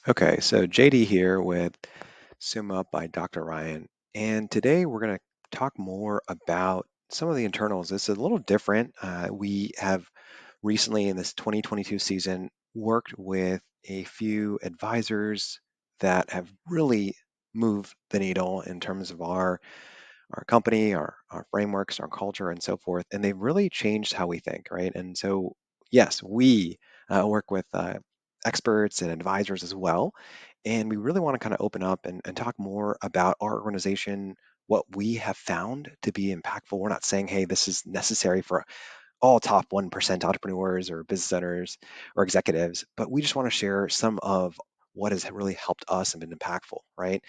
Okay, so JD here with SummaUp by Dr. Ryan. And today we're going to talk more about some of the internals. It's a little different. We have recently in this 2022 season worked with a few advisors that have really moved the needle in terms of our company, our frameworks, our culture, and so forth. And they've really changed how we think, right? And so, yes, we work with experts and advisors as well. And we really want to kind of open up and talk more about our organization, what we have found to be impactful. We're not saying, hey, this is necessary for all top 1% entrepreneurs or business owners or executives, but we just want to share some of what has really helped us and been impactful, right?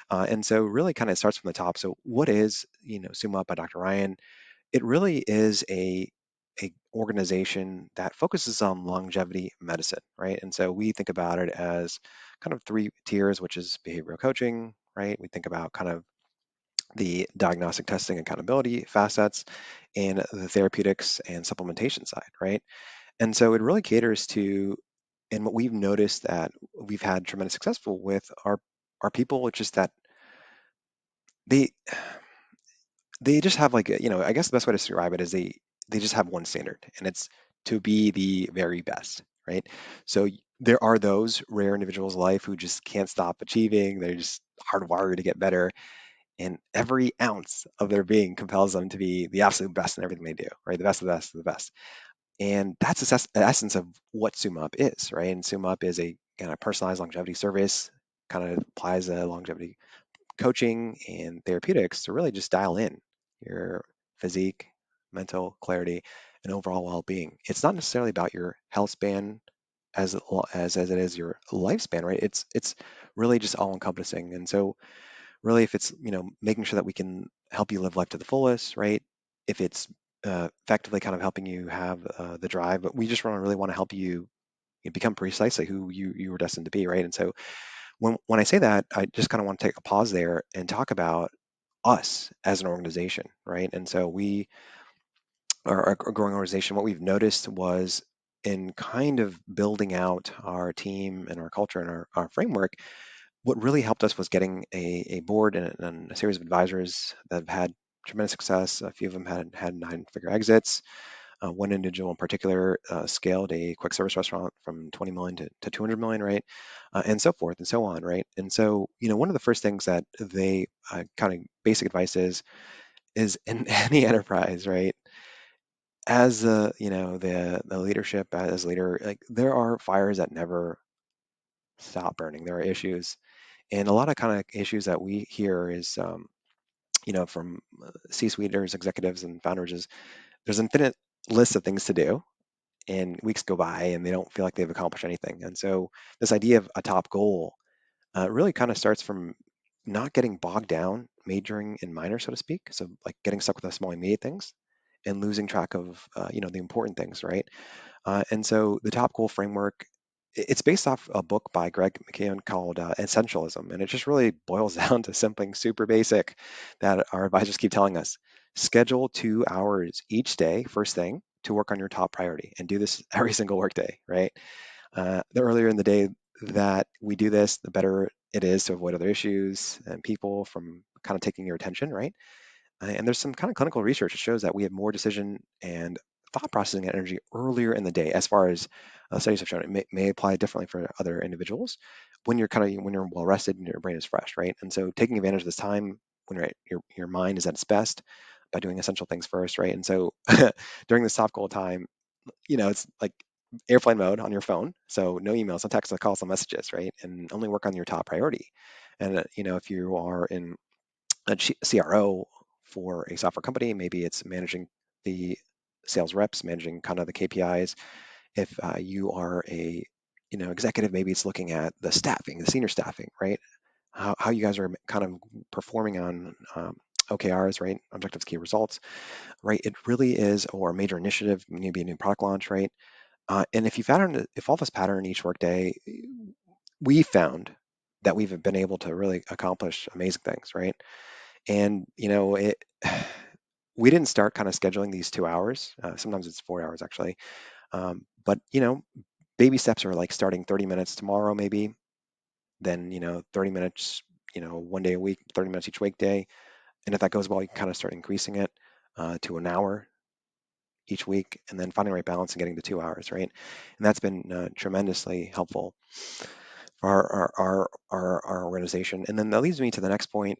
And so really kind of starts from the top. So what is, Summa Up by Dr. Ryan? It really is a organization that focuses on longevity medicine, right? And so we think about it as kind of three tiers, which is behavioral coaching, right? We think about kind of the diagnostic testing accountability facets and the therapeutics and supplementation side, right? And so it really caters to, and what we've noticed that we've had tremendous successful with our people, it's just that they they just have like I guess the best way to describe it is they just have one standard, and it's to be the very best, right? So there are those rare individuals in life who just can't stop achieving. They're just hardwired to get better, and every ounce of their being compels them to be the absolute best in everything they do, right? The best of the best of the best. And that's the essence of what SumUp is, right? And SumUp is a kind of personalized longevity service, kind of applies a longevity coaching and therapeutics to really just dial in your physique, mental clarity, and overall well-being. It's not necessarily about your health span as it is your lifespan, right? It's really just all encompassing. And so really if it's making sure that we can help you live life to the fullest, right? If it's effectively kind of helping you have the drive, but we just really want to help you become precisely who you were destined to be, right? And so when I say that, I just kind of want to take a pause there and talk about us as an organization, right? And so we are a growing organization. What we've noticed was in kind of building out our team and our culture and our framework, what really helped us was getting a board and a series of advisors that have had tremendous success. A few of them had nine-figure exits. One individual in particular scaled a quick service restaurant from 20 million to 200 million, right? And so forth and so on, right? And so, one of the first things that they kind of basic advice is in any enterprise, right? As the leadership as leader, like there are fires that never stop burning. There are issues, and a lot of kind of issues that we hear is, from C-suite leaders, executives, and founders is there's infinite lists of things to do, and weeks go by and they don't feel like they've accomplished anything. And so this idea of a top goal really kind of starts from not getting bogged down, majoring in minor, so to speak. So like getting stuck with the small immediate things and losing track of the important things, right? And so the top goal framework, it's based off a book by Greg McKeown called Essentialism, and it just really boils down to something super basic that our advisors keep telling us: schedule 2 hours each day, first thing, to work on your top priority, and do this every single workday, right? The earlier in the day that we do this, the better it is to avoid other issues and people from kind of taking your attention, right? And there's some kind of clinical research that shows that we have more decision and thought processing energy earlier in the day. As far as studies have shown, it may apply differently for other individuals when you're well rested and your brain is fresh, right? And so taking advantage of this time when your mind is at its best by doing essential things first, right? And so during this top goal time, it's like airplane mode on your phone. So no emails, no texts, no calls, no messages, right? And only work on your top priority. And, if you are in a CRO for a software company, maybe it's managing the sales reps, managing kind of the KPIs. If you are a, executive, maybe it's looking at the staffing, the senior staffing, right? How you guys are kind of performing on OKRs, right? Objectives, key results, right? It really is, or a major initiative, maybe a new product launch, right? And if all this pattern each workday, we found that we've been able to really accomplish amazing things, right? And we didn't start kind of scheduling these 2 hours. Sometimes it's 4 hours actually. But baby steps are like starting 30 minutes tomorrow, maybe then 30 minutes, one day a week, 30 minutes each weekday. And if that goes well, you can kind of start increasing it to an hour each week, and then finding the right balance and getting to 2 hours, right? And that's been tremendously helpful for our organization. And then that leads me to the next point,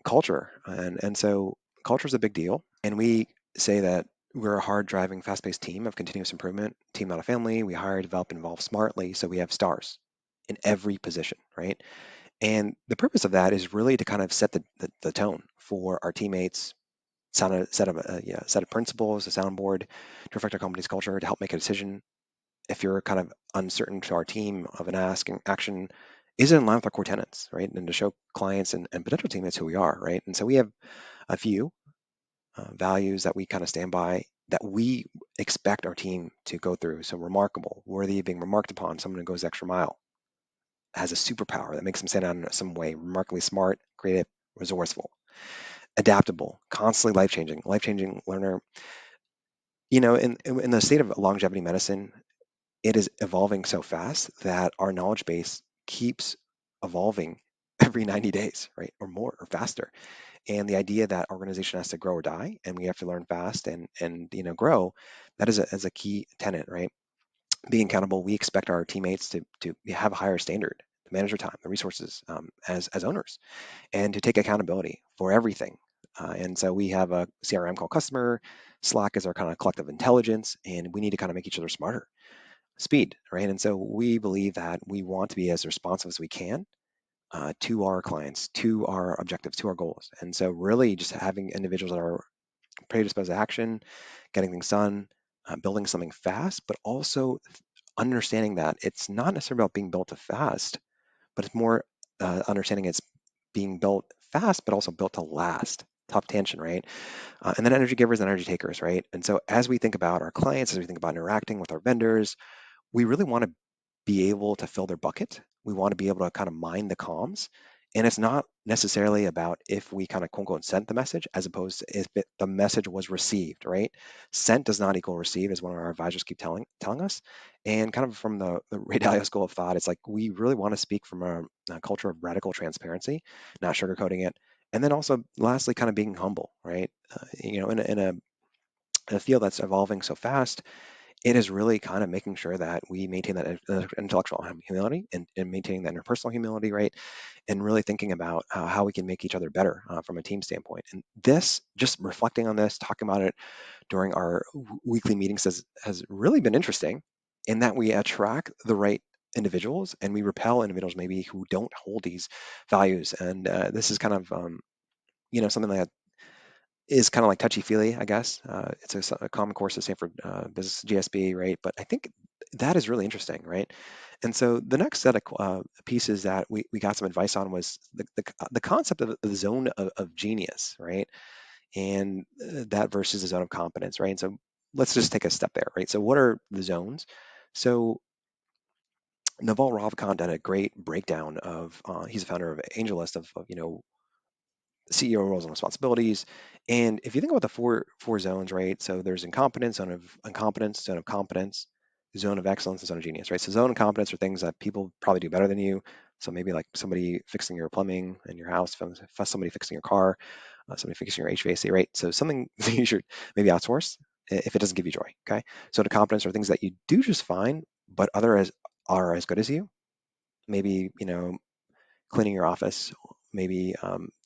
culture. And so culture is a big deal. And we say that we're a hard driving, fast paced team of continuous improvement, team, not a family. We hire, develop, and evolve smartly. So we have stars in every position, right? And the purpose of that is really to kind of set the tone for our teammates, set of principles, a soundboard to reflect our company's culture, to help make a decision. If you're kind of uncertain to our team of an ask and action, is it in line with our core tenets, right? And to show clients and potential teammates who we are, right? And so we have a few values that we kind of stand by that we expect our team to go through. So remarkable, worthy of being remarked upon, someone who goes the extra mile, has a superpower that makes them stand out in some way, remarkably smart, creative, resourceful, adaptable, constantly life changing learner. In the state of longevity medicine, it is evolving so fast that our knowledge base keeps evolving every 90 days, right? Or more or faster. And the idea that organization has to grow or die and we have to learn fast and grow, that is a key tenet, right? Being accountable, we expect our teammates to have a higher standard, to manage their time, the resources as owners, and to take accountability for everything. And so we have a CRM called Customer. Slack is our kind of collective intelligence, and we need to kind of make each other smarter. Speed, right? And so we believe that we want to be as responsive as we can to our clients, to our objectives, to our goals. And so really just having individuals that are predisposed to action, getting things done, building something fast, but also understanding that it's not necessarily about being built to fast, but it's more understanding it's being built fast, but also built to last. Tough tension, right? And then energy givers and energy takers, right? And so as we think about our clients, as we think about interacting with our vendors, we really want to be able to fill their bucket. We want to be able to kind of mine the comms. And it's not necessarily about if we kind of quote unquote sent the message as opposed to if the message was received, right? Sent does not equal received, as one of our advisors keep telling us. And kind of from the Ray Dalio school of thought, it's like we really want to speak from a culture of radical transparency, not sugarcoating it. And then also, lastly, kind of being humble, right? In a field that's evolving so fast, it is really kind of making sure that we maintain that intellectual humility and maintaining that interpersonal humility, right? And really thinking about how we can make each other better from a team standpoint. And this, just reflecting on this, talking about it during our weekly meetings has really been interesting in that we attract the right individuals and we repel individuals maybe who don't hold these values. And this is kind of, something that is kind of like touchy-feely, I guess. It's a common course at Stanford Business GSB, right? But I think that is really interesting, right? And so the next set of pieces that we got some advice on was the concept of the zone of genius, right? And that versus the zone of competence, right? And so let's just take a step there, right? So what are the zones? So Naval Ravikant did a great breakdown of, he's a founder of AngelList of CEO roles and responsibilities. And if you think about the four zones, right? So there's incompetence, zone of incompetence, zone of competence, zone of excellence, and zone of genius, right? So zone of competence are things that people probably do better than you. So maybe like somebody fixing your plumbing in your house, somebody fixing your car, somebody fixing your HVAC, right? So something that you should maybe outsource if it doesn't give you joy. Okay. So the competence are things that you do just fine, but others are as good as you. Maybe cleaning your office, maybe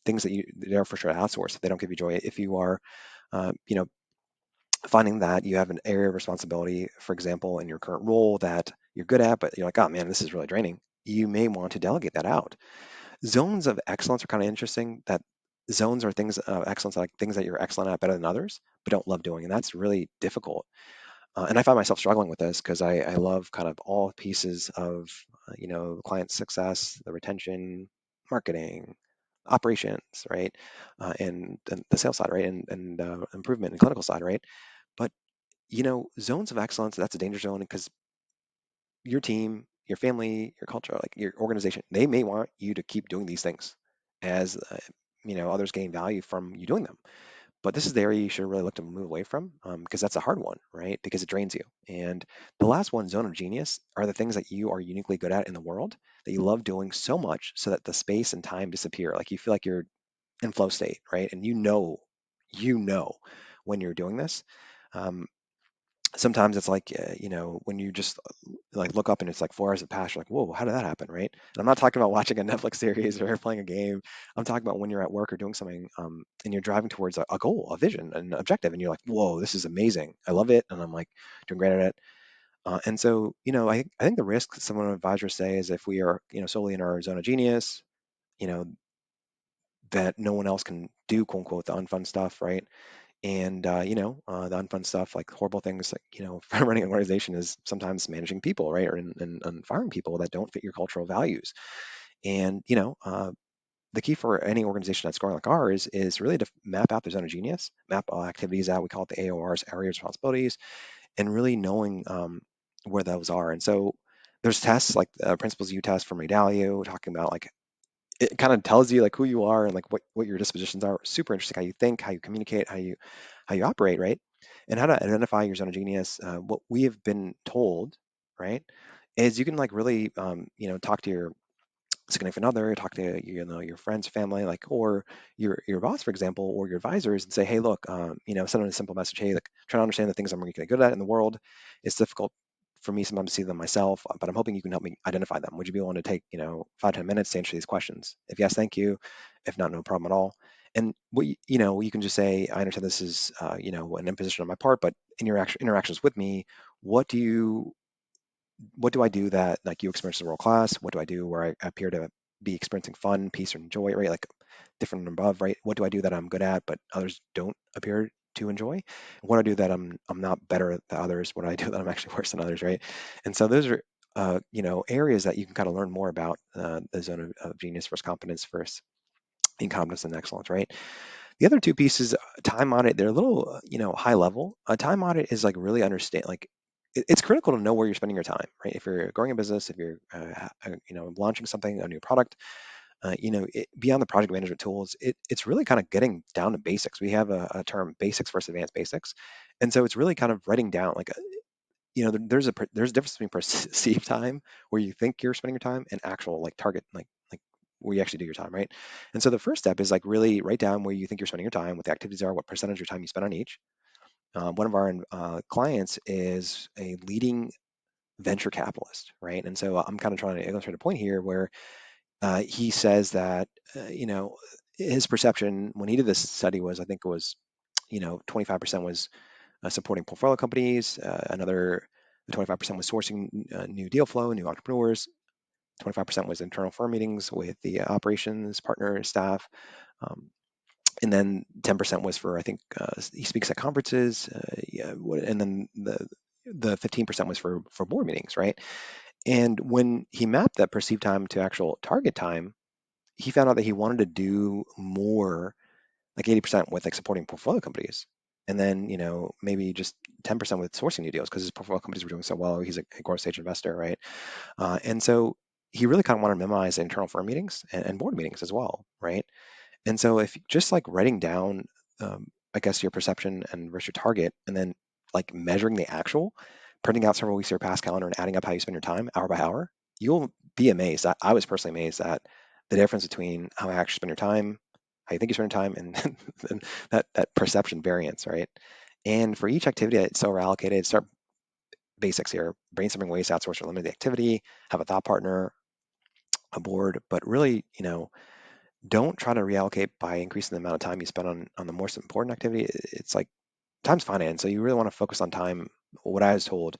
things that they're for sure outsource if they don't give you joy. If you are, uh, you know, finding that you have an area of responsibility, for example, in your current role that you're good at, but you're like, oh man, this is really draining. You may want to delegate that out. Zones of excellence are kind of interesting. That zones are things of excellence, like things that you're excellent at better than others, but don't love doing, and that's really difficult. And I find myself struggling with this because I love kind of all pieces of, the client success, the retention, marketing, operations, right? And the sales side, right? And improvement and clinical side, right? But, zones of excellence, that's a danger zone because your team, your family, your culture, like your organization, they may want you to keep doing these things as, others gain value from you doing them. But this is the area you should really look to move away from, because that's a hard one, right? Because it drains you. And the last one, zone of genius, are the things that you are uniquely good at in the world that you love doing so much so that the space and time disappear. Like you feel like you're in flow state, right? And you know when you're doing this. Um, Sometimes it's like, when you just like look up and it's like 4 hours have passed, you're like, whoa, how did that happen, right? And I'm not talking about watching a Netflix series or playing a game. I'm talking about when you're at work or doing something, and you're driving towards a goal, a vision, an objective, and you're like, whoa, this is amazing. I love it. And I'm like doing great at it. And so, I think the risk that some advisors say is if we are, solely in our zone of genius, you know, that no one else can do, quote unquote, the unfun stuff, right? And the unfun stuff, like horrible things, like running an organization is sometimes managing people, right, or and firing people that don't fit your cultural values. And the key for any organization that's growing like ours is really to map out their zone of genius, map all activities out. We call it the AORs, areas of responsibilities, and really knowing where those are. And so there's tests like principles you test from Medallia, talking about like it kind of tells you like who you are and like what your dispositions are. Super interesting how you think, how you communicate, how you operate, right? And how to identify your zone of genius. What we have been told, right, is you can like really, talk to your significant other, talk to your friends, family, like, or your boss, for example, or your advisors, and say, hey, look, send them a simple message. Hey, like, trying to understand the things I'm really good at in the world. It's difficult for me sometimes to see them myself, but I'm hoping you can help me identify them. Would you be willing to take 5-10 minutes to answer these questions? If yes, thank you. If not, no problem at all. And you can just say, I understand this is an imposition on my part, but in your interactions with me, what do you what do I do that like you experience as world class? What do I do where I appear to be experiencing fun, peace, or joy, right? Like different and above, right? What do I do that I'm good at, but others don't appear to enjoy? What do I do that I'm not better than others? What do I do that I'm actually worse than others, right? And so those are areas that you can kind of learn more about the zone of genius versus competence versus incompetence and excellence, right? The other two pieces, time audit, they're a little, high level. A time audit is like really understand, like it's critical to know where you're spending your time, right? If you're growing a business, if you're, launching something, a new product, beyond the project management tools, it's really kind of getting down to basics. We have a term, basics versus advanced basics, and so it's really kind of writing down, like, there's a difference between perceived time, where you think you're spending your time, and actual like target, like where you actually do your time, right? And so the first step is like really write down where you think you're spending your time, what the activities are, what percentage of your time you spend on each. One of our clients is a leading venture capitalist, right? And so I'm kind of trying to illustrate a point here where he says that his perception when he did this study was, I think it was 25% was supporting portfolio companies. Another 25% was sourcing new deal flow, new entrepreneurs. 25% was internal firm meetings with the operations partner staff. Um, and then 10% was for, I think, he speaks at conferences. Yeah, and then the 15% was for board meetings, right? And when he mapped that perceived time to actual target time, he found out that he wanted to do more, like 80% with like supporting portfolio companies. And then, maybe just 10% with sourcing new deals because his portfolio companies were doing so well. He's a growth stage investor, right? And so he really kind of wanted to memorize internal firm meetings and board meetings as well, right? And so if just like writing down, I guess your perception and versus your target, and then like measuring the actual, printing out several weeks of your past calendar and adding up how you spend your time hour by hour, you'll be amazed. I was personally amazed at the difference between how I actually spend your time, how you think you spend your time, and, and that perception variance, right? And for each activity, it's so allocated. Start basics here: brainstorming ways to outsource or limit the activity, have a thought partner, a board, but really, don't try to reallocate by increasing the amount of time you spend on the most important activity. It's like time's finite, so you really want to focus on time. What I was told,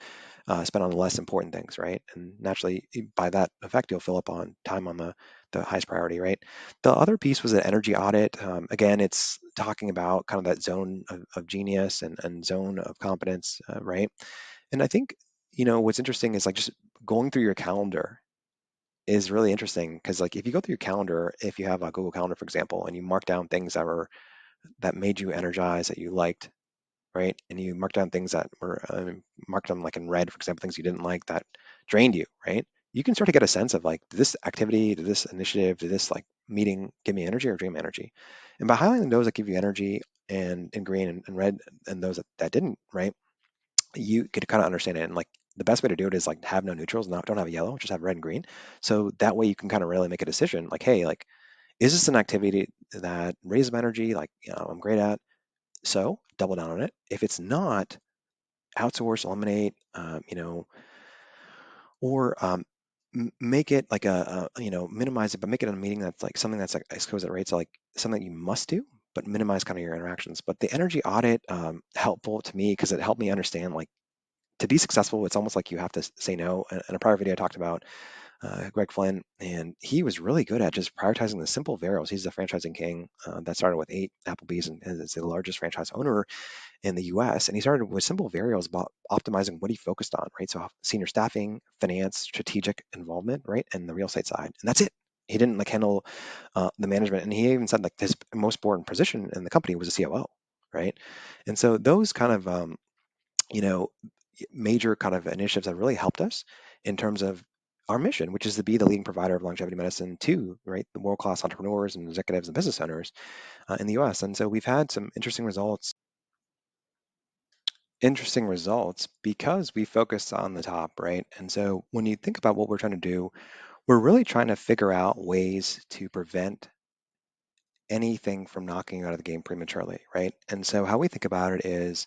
spend on the less important things, right? And naturally, by that effect, you'll fill up on time on the highest priority, right? The other piece was an energy audit. Again, it's talking about kind of that zone of genius and zone of competence, right? And I think what's interesting is like just going through your calendar is really interesting because like if you go through your calendar, if you have a Google Calendar, for example, and you mark down things that made you energized, that you liked, right? And you mark down things that were marked them like in red, for example, things you didn't like that drained you, right? You can sort of get a sense of like, did this activity, did this initiative, did this like meeting give me energy or drain me energy? And by highlighting those that give you energy, and in green and red, and those that didn't, right? You could kind of understand it. And like the best way to do it is like have no neutrals, not don't have a yellow, just have red and green. So that way you can kind of really make a decision like, hey, like, is this an activity that raises my energy? Like, I'm great at. So double down on it. If it's not, outsource, eliminate, or make it like minimize it, but make it a meeting that's like something that's like exquisite, right? So like something that you must do, but minimize kind of your interactions. But the energy audit, helpful to me because it helped me understand like to be successful, it's almost like you have to say no. In a prior video, I talked about Greg Flynn, and he was really good at just prioritizing the simple variables. He's the franchising king that started with 8 Applebee's and is the largest franchise owner in the US. And he started with simple variables about optimizing what he focused on, right? So senior staffing, finance, strategic involvement, right? And the real estate side. And that's it. He didn't like handle the management. And he even said like his most important position in the company was a COO, right? And so those kind of, you know, major kind of initiatives have really helped us in terms of our mission, which is to be the leading provider of longevity medicine to, right, the world-class entrepreneurs and executives and business owners in the US. And so we've had some interesting results because we focus on the top, right? And so when you think about what we're trying to do, we're really trying to figure out ways to prevent anything from knocking you out of the game prematurely, right? And so how we think about it is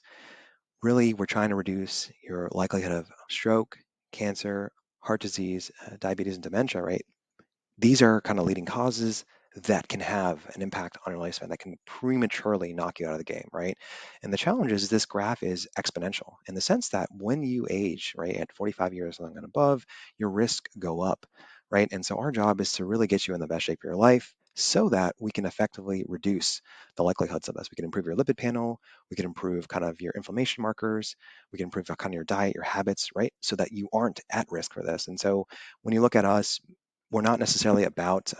really we're trying to reduce your likelihood of stroke, cancer, heart disease, diabetes, and dementia, right? These are kind of leading causes that can have an impact on your lifespan that can prematurely knock you out of the game, right? And the challenge is this graph is exponential in the sense that when you age, right, at 45 years old and above, your risk go up, right? And so our job is to really get you in the best shape of your life so that we can effectively reduce the likelihoods of this. We can improve your lipid panel, we can improve kind of your inflammation markers, we can improve kind of your diet, your habits, right? So that you aren't at risk for this. And so when you look at us, we're not necessarily about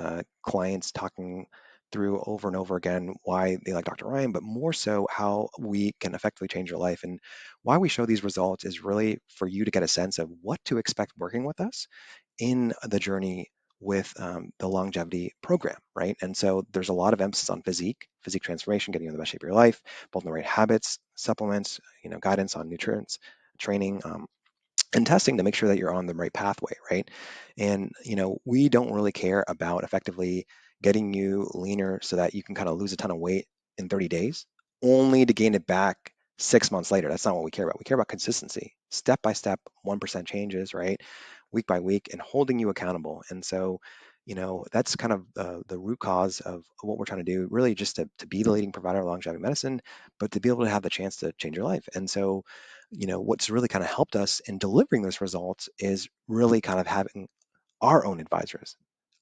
clients talking through over and over again why they like Dr. Ryan, but more so how we can effectively change your life. And why we show these results is really for you to get a sense of what to expect working with us in the journey with the longevity program, right? And so there's a lot of emphasis on physique transformation, getting you in the best shape of your life, both in the right habits, supplements, guidance on nutrients, training, and testing to make sure that you're on the right pathway, right? And we don't really care about effectively getting you leaner so that you can kind of lose a ton of weight in 30 days, only to gain it back 6 months later. That's not what we care about. We care about consistency, step by step, 1% changes, right? Week by week, and holding you accountable. And so, that's kind of the root cause of what we're trying to do, really just to be the leading provider of longevity medicine, but to be able to have the chance to change your life. And so, what's really kind of helped us in delivering those results is really kind of having our own advisors,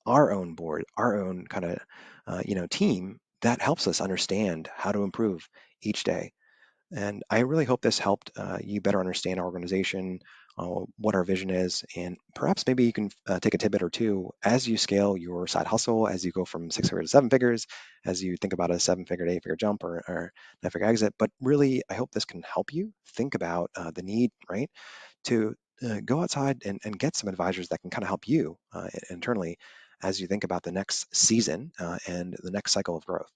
our own board, our own kind of team that helps us understand how to improve each day. And I really hope this helped you better understand our organization, what our vision is, and perhaps maybe you can take a tidbit or two as you scale your side hustle, as you go from 6 figures to 7 figures, as you think about a 7 figure to 8 figure jump or 9 figure exit. But really, I hope this can help you think about the need, right, to go outside and get some advisors that can kind of help you internally as you think about the next season and the next cycle of growth.